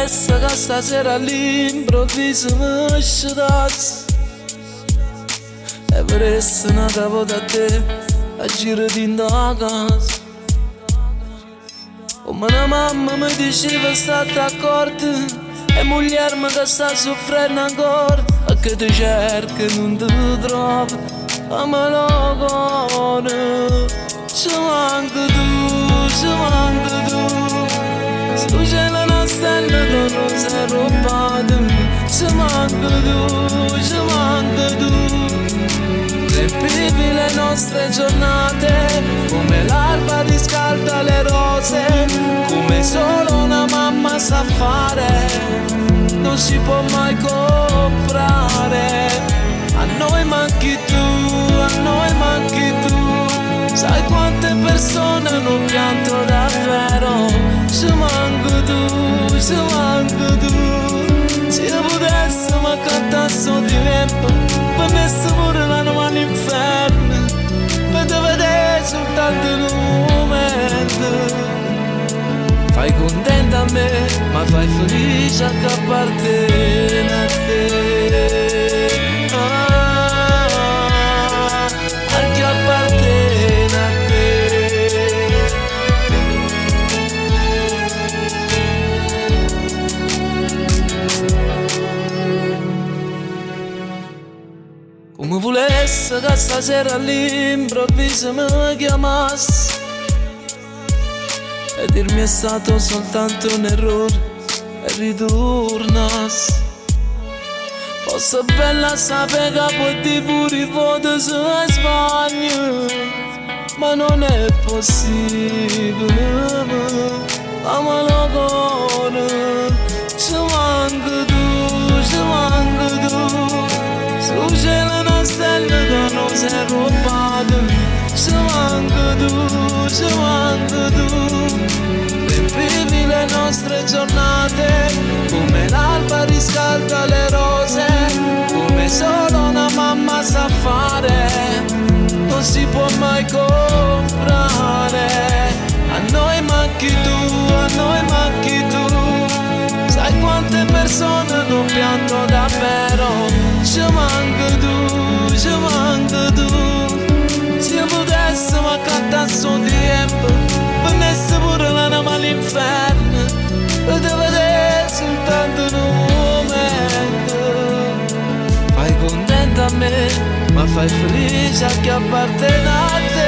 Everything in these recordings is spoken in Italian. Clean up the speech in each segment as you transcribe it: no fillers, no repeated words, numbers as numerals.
volesse che stasera all'improvviso mi scetassi e vorresti una capo da te a giro di a casa. Come una mamma mi diceva state accorti e mogliarmi che sta soffrendo ancora e che ti cerca e non ti trova a me lo cuore. Ci manca tu, ci manca tu. Su cielo una stella che non si è rubata. Ci manca tu, ci manca tu. Riempivi le nostre giornate come l'alba riscalda le rose, come solo una mamma sa fare, non si può mai comprare. A noi manchi tu, a noi manchi tu. Sai quante persone hanno pianto davvero. Ci manco tu, ci manco tu. Se io potessi ma cantassi di tempo, potessi pure la mano inferno, per te vedere soltanto in un momento. Fai contenta a me, ma fai felice a che appartiene a te. A che appartiene a te. Come volesse che stasera all'improvviso mi chiamassi e dirmi è stato soltanto un errore e ritornassi. Fosse bella sapere che poi ti pure voto se sbaglio, ma non è possibile. Amalo cuore, ci manca tu, ci manca tu. Su cielo una stella che non si è rubata. Ci manca tu, ci manca tu. Riempivi le nostre giornate come l'alba riscalda le rose, come solo una mamma sa fare, non si può mai comprare. A noi manchi tu, a noi manchi tu. Sai quante persone hanno pianto davvero. Ci manca tu, ci manca tu. Se io potessi ma cantassi di tempo, venisse pure la mano all'inferno, per te vedere soltanto in un momento. Fai contenta a me, ma fai felice a chi appartiene a te.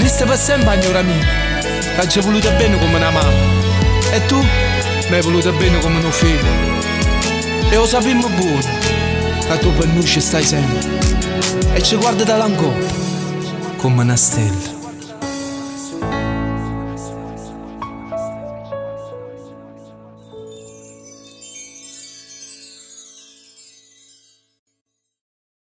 Resta per sempre signora mia, che ci hai voluto bene come una mamma, e tu mi hai voluto bene come un figlio. E lo sappiamo buono, che tu per noi ci stai sempre e ci guardi dall'ancora come una stella.